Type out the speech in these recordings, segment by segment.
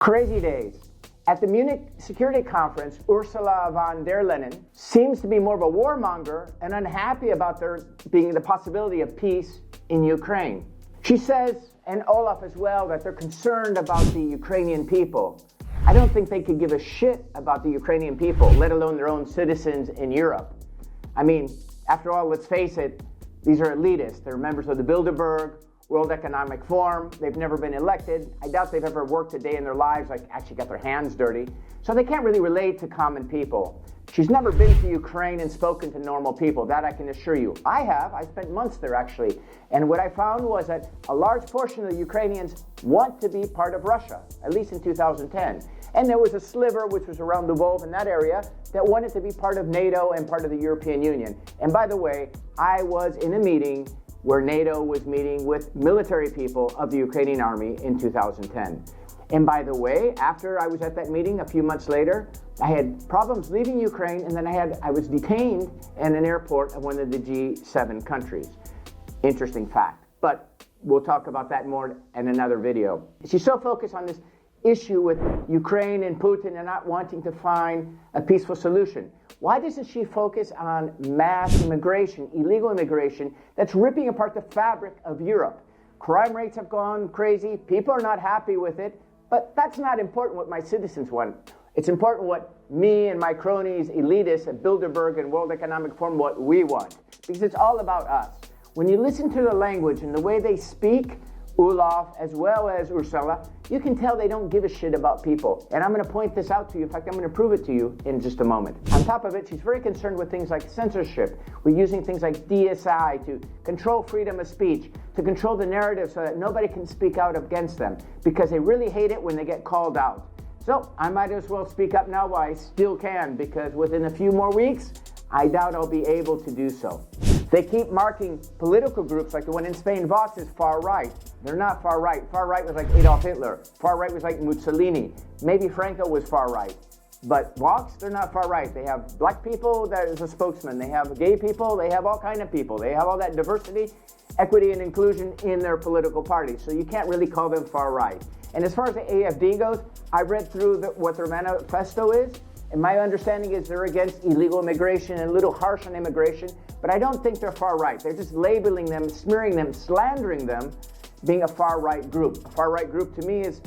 Crazy days. At the Munich Security Conference, Ursula von der Leyen seems to be more of a warmonger and unhappy about there being the possibility of peace in Ukraine. She says, and Olaf as well, that they're concerned about the Ukrainian people. I don't think they could give a shit about the Ukrainian people, let alone their own citizens in Europe. I mean, after all, let's face it, these are elitists. They're members of the Bilderberg, World Economic Forum. They've never been elected. I doubt they've ever worked a day in their lives, like actually got their hands dirty. So they can't really relate to common people. She's never been to Ukraine and spoken to normal people. That I can assure you. I have. I spent months there, actually. And what I found was that a large portion of the Ukrainians want to be part of Russia, at least in 2010. And there was a sliver, which was around the Lvov in that area, that wanted to be part of NATO and part of the European Union. And by the way, I was in a meeting where NATO was meeting with military people of the Ukrainian army in 2010. And by the way, after I was at that meeting a few months later, I had problems leaving Ukraine, and then I was detained in an airport of one of the G7 countries. Interesting fact, but we'll talk about that more in another video. She's so focused on this issue with Ukraine and Putin and not wanting to find a peaceful solution. Why doesn't she focus on mass immigration, illegal immigration, that's ripping apart the fabric of Europe? Crime rates have gone crazy. People are not happy with it. But that's not important what my citizens want. It's important what me and my cronies, elitists at Bilderberg and World Economic Forum, what we want. Because it's all about us. When you listen to the language and the way they speak, Olaf as well as Ursula, you can tell they don't give a shit about people. And I'm going to point this out to you. In fact, I'm going to prove it to you in just a moment. On top of it, she's very concerned with things like censorship. We're using things like DSI to control freedom of speech, to control the narrative so that nobody can speak out against them, because they really hate it when they get called out. So I might as well speak up now while I still can, because within a few more weeks, I doubt I'll be able to do so. They keep marking political groups like the one in Spain, Vox, as far right. They're not far right. Far right was like Adolf Hitler. Far right was like Mussolini. Maybe Franco was far right. But Vox, they're not far right. They have black people that is a spokesman. They have gay people. They have all kinds of people. They have all that diversity, equity, and inclusion in their political party. So you can't really call them far right. And as far as the AfD goes, I read through what their manifesto is. And my understanding is they're against illegal immigration and a little harsh on immigration, but I don't think they're far right. They're just labeling them, smearing them, slandering them, being a far right group. A far right group to me is,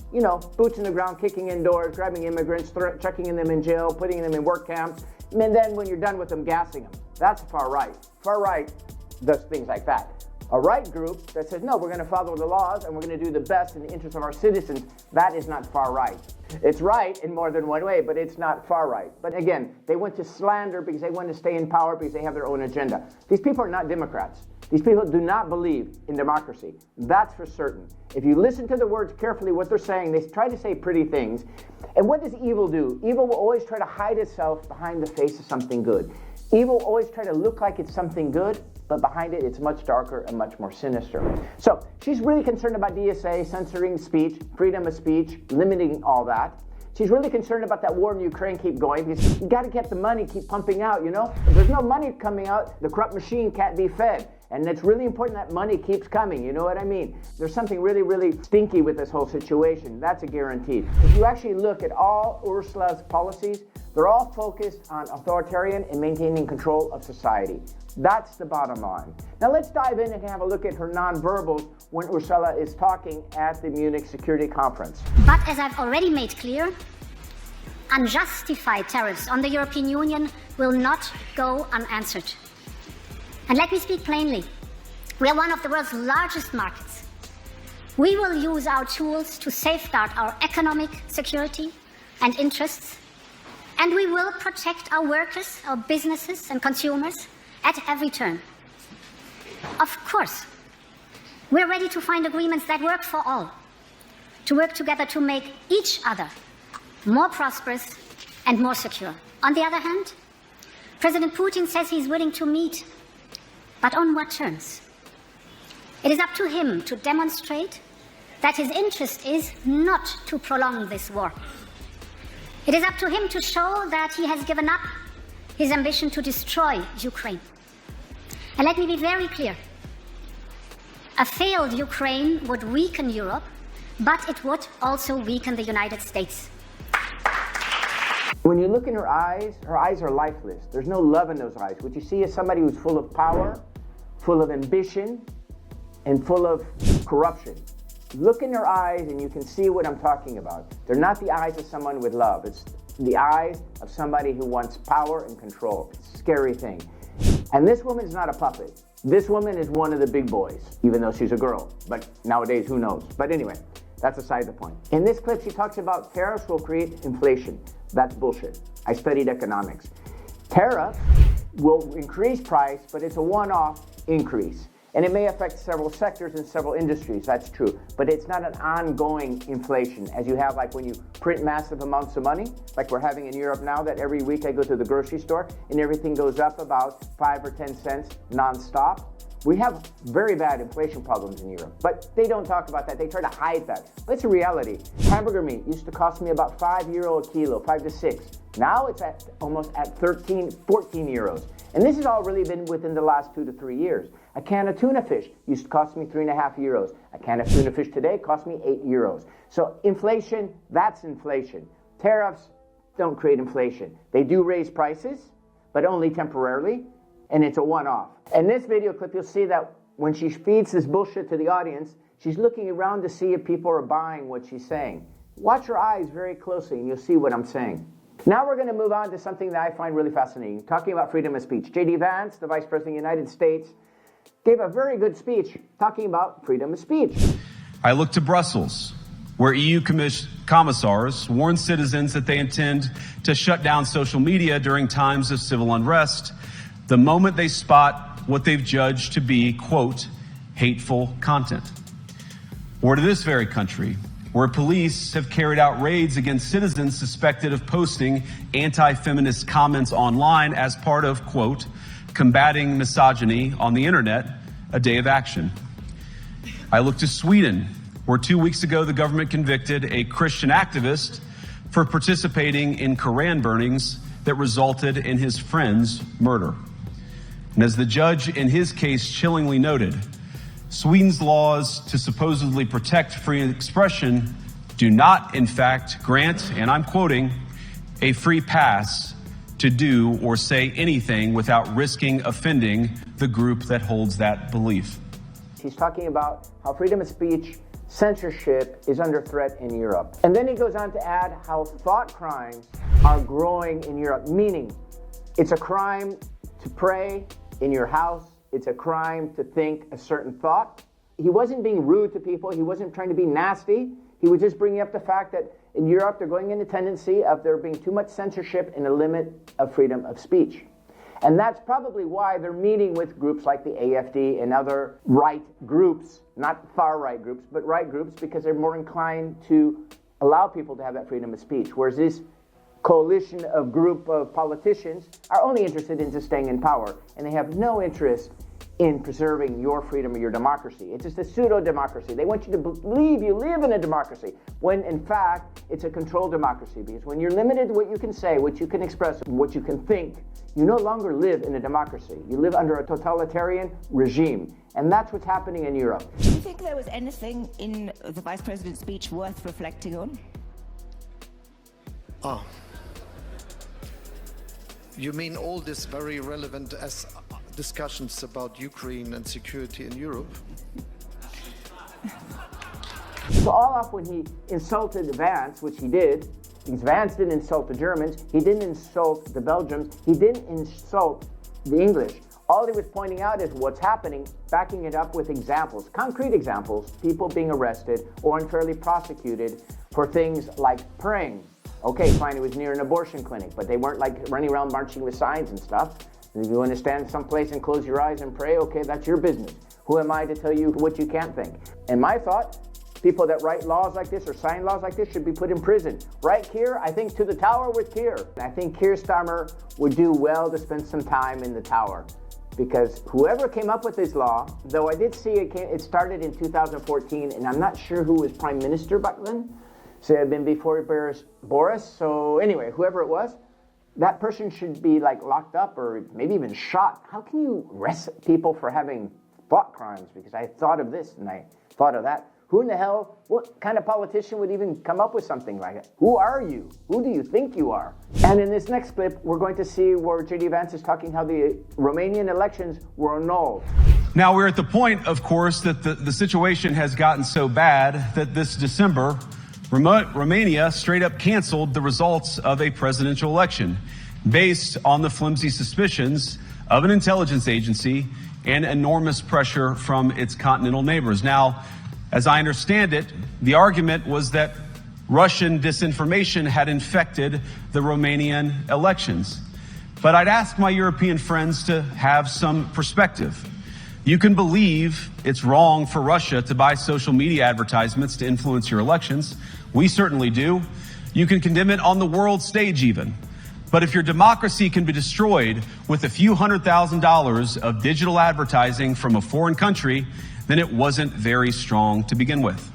boots in the ground, kicking in doors, grabbing immigrants, chucking them in jail, putting them in work camps, and then when you're done with them, gassing them. That's far right. Far right does things like that. A right group that says, no, we're going to follow the laws and we're going to do the best in the interest of our citizens, that is not far right. It's right in more than one way, but it's not far right. But again, they want to slander because they want to stay in power because they have their own agenda. These people are not Democrats. These people do not believe in democracy. That's for certain. If you listen to the words carefully, what they're saying, they try to say pretty things. And what does evil do? Evil will always try to hide itself behind the face of something good. Evil will always try to look like it's something good, but behind it, it's much darker and much more sinister. So she's really concerned about DSA, censoring speech, freedom of speech, limiting all that. She's really concerned about that war in Ukraine keep going, because you got to get the money keep pumping out, If there's no money coming out, the corrupt machine can't be fed. And it's really important that money keeps coming, you know what I mean? There's something really, really stinky with this whole situation. That's a guarantee. If you actually look at all Ursula's policies, they're all focused on authoritarian and maintaining control of society. That's the bottom line. Now let's dive in and have a look at her nonverbals when Ursula is talking at the Munich Security Conference. But as I've already made clear, unjustified tariffs on the European Union will not go unanswered. And let me speak plainly. We are one of the world's largest markets. We will use our tools to safeguard our economic security and interests, and we will protect our workers, our businesses and consumers at every turn. Of course, we're ready to find agreements that work for all, to work together to make each other more prosperous and more secure. On the other hand, President Putin says he's willing to meet, but on what terms? It is up to him to demonstrate that his interest is not to prolong this war. It is up to him to show that he has given up his ambition to destroy Ukraine. And let me be very clear. A failed Ukraine would weaken Europe but it would also weaken the United States. When you look in her eyes are lifeless. There's no love in those eyes. What you see is somebody who's full of power, full of ambition, and full of corruption. Look in their eyes and you can see what I'm talking about. They're not the eyes of someone with love. It's the eyes of somebody who wants power and control. It's a scary thing. And this woman is not a puppet. This woman is one of the big boys, even though she's a girl. But nowadays, who knows? But anyway, that's aside the point. In this clip, she talks about tariffs will create inflation. That's bullshit. I studied economics. Tariffs will increase price, but it's a one-off increase. And it may affect several sectors and several industries, that's true. But it's not an ongoing inflation, as you have like when you print massive amounts of money, like we're having in Europe now, that every week I go to the grocery store and everything goes up about 5 or 10 cents nonstop. We have very bad inflation problems in Europe, but they don't talk about that. They try to hide that. But it's a reality. Hamburger meat used to cost me about €5 a kilo, 5 to 6. Now it's almost at 13, 14 euros. And this has all really been within the last 2 to 3 years. A can of tuna fish used to cost me 3.5 euros. A can of tuna fish today costs me 8 euros. So inflation, that's inflation. Tariffs don't create inflation. They do raise prices, but only temporarily, and it's a one-off. In this video clip, you'll see that when she feeds this bullshit to the audience, she's looking around to see if people are buying what she's saying. Watch her eyes very closely, and you'll see what I'm saying. Now we're going to move on to something that I find really fascinating, talking about freedom of speech. J.D. Vance, the Vice President of the United States, gave a very good speech talking about freedom of speech. I look to Brussels, where EU commissars warn citizens that they intend to shut down social media during times of civil unrest the moment they spot what they've judged to be, quote, hateful content. Or to this very country, where police have carried out raids against citizens suspected of posting anti-feminist comments online as part of, quote, combating misogyny on the internet, a day of action. I look to Sweden, where 2 weeks ago the government convicted a Christian activist for participating in Koran burnings that resulted in his friend's murder. And as the judge in his case chillingly noted, Sweden's laws to supposedly protect free expression do not, in fact, grant, and I'm quoting, a free pass to do or say anything without risking offending the group that holds that belief. He's talking about how freedom of speech, censorship is under threat in Europe. And then he goes on to add how thought crimes are growing in Europe, meaning it's a crime to pray in your house. It's a crime to think a certain thought. He wasn't being rude to people. He wasn't trying to be nasty. He was just bringing up the fact that in Europe, they're going in a tendency of there being too much censorship and a limit of freedom of speech. And that's probably why they're meeting with groups like the AfD and other right groups, not far-right groups, but right groups, because they're more inclined to allow people to have that freedom of speech. Whereas this coalition of group of politicians are only interested in just staying in power, and they have no interest in preserving your freedom or your democracy. It's just a pseudo-democracy. They want you to believe you live in a democracy, when in fact it's a controlled democracy. Because when you're limited to what you can say, what you can express, what you can think, you no longer live in a democracy. You live under a totalitarian regime. And that's what's happening in Europe. Do you think there was anything in the Vice President's speech worth reflecting on? Oh. You mean all this very relevant as discussions about Ukraine and security in Europe? So all off when he insulted Vance, which he did, because Vance didn't insult the Germans, he didn't insult the Belgians, he didn't insult the English. All he was pointing out is what's happening, backing it up with examples, concrete examples, people being arrested or unfairly prosecuted for things like praying. Okay, fine, it was near an abortion clinic, but they weren't like running around marching with signs and stuff. If you want to stand someplace and close your eyes and pray, okay, that's your business. Who am I to tell you what you can't think? And my thought, people that write laws like this or sign laws like this should be put in prison. Right here, I think to the tower with Keir. I think Keir Starmer would do well to spend some time in the tower, because whoever came up with this law, though I did see it started in 2014, and I'm not sure who was prime minister back then. So it had been before Boris. So anyway, whoever it was, that person should be like locked up or maybe even shot. How can you arrest people for having thought crimes? Because I thought of this and I thought of that. Who in the hell, what kind of politician would even come up with something like that? Who are you? Who do you think you are? And in this next clip, we're going to see where J.D. Vance is talking how the Romanian elections were annulled. Now, we're at the point, of course, that the situation has gotten so bad that this December, Romania straight up canceled the results of a presidential election based on the flimsy suspicions of an intelligence agency and enormous pressure from its continental neighbors. Now, as I understand it, the argument was that Russian disinformation had infected the Romanian elections. But I'd ask my European friends to have some perspective. You can believe it's wrong for Russia to buy social media advertisements to influence your elections. We certainly do. You can condemn it on the world stage even. But if your democracy can be destroyed with a few $100,000 of digital advertising from a foreign country, then it wasn't very strong to begin with.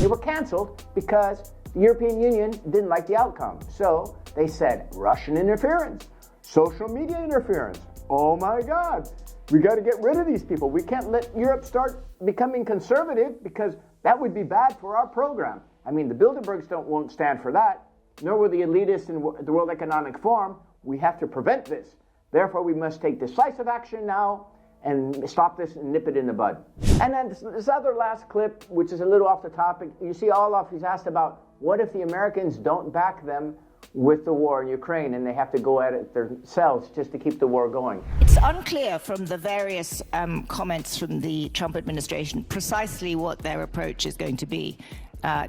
They were canceled because the European Union didn't like the outcome. So they said, Russian interference, social media interference. Oh my God, we got to get rid of these people. We can't let Europe start becoming conservative because that would be bad for our program. I mean, the Bilderbergs won't stand for that, nor will the elitists in the World Economic Forum. We have to prevent this. Therefore, we must take decisive action now and stop this and nip it in the bud. And then this other last clip, which is a little off the topic, you see Olaf, he's asked about what if the Americans don't back them with the war in Ukraine and they have to go at it themselves just to keep the war going. It's unclear from the various comments from the Trump administration precisely what their approach is going to be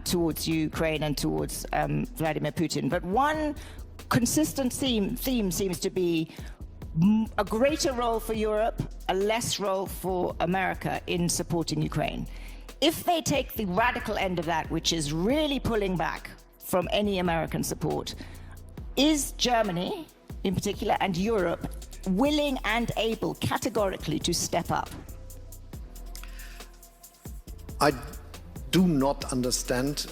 towards Ukraine and towards Vladimir Putin. But one consistent theme seems to be a greater role for Europe, a less role for America in supporting Ukraine. If they take the radical end of that, which is really pulling back from any American support, is Germany, in particular, and Europe willing and able categorically to step up? I do not understand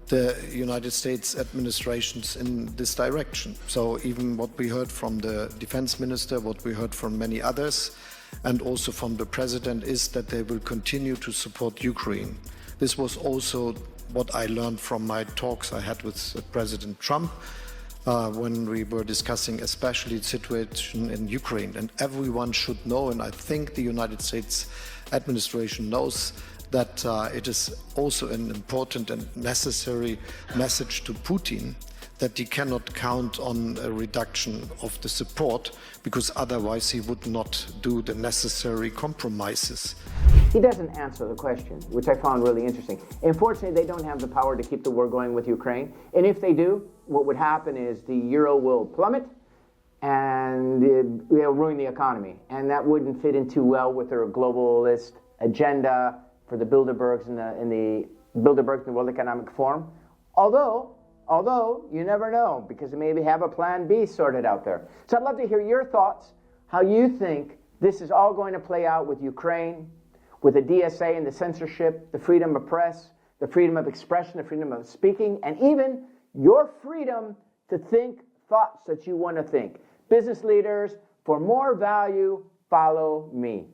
the United States administrations in this direction. So even what we heard from the defense minister, what we heard from many others, and also from the president, is that they will continue to support Ukraine. This was also what I learned from my talks I had with President Trump when we were discussing especially the situation in Ukraine. And everyone should know, and I think the United States administration knows, that it is also an important and necessary message to Putin that he cannot count on a reduction of the support, because otherwise he would not do the necessary compromises. He doesn't answer the question, which I found really interesting. Unfortunately, they don't have the power to keep the war going with Ukraine. And if they do, what would happen is the euro will plummet and it will ruin the economy. And that wouldn't fit in too well with their globalist agenda for the Bilderbergs and the Bilderbergs and the World Economic Forum. Although you never know, because they maybe have a plan B sorted out there. So I'd love to hear your thoughts, how you think this is all going to play out with Ukraine, with the DSA and the censorship, the freedom of press, the freedom of expression, the freedom of speaking, and even your freedom to think thoughts that you want to think. Business leaders, for more value, follow me.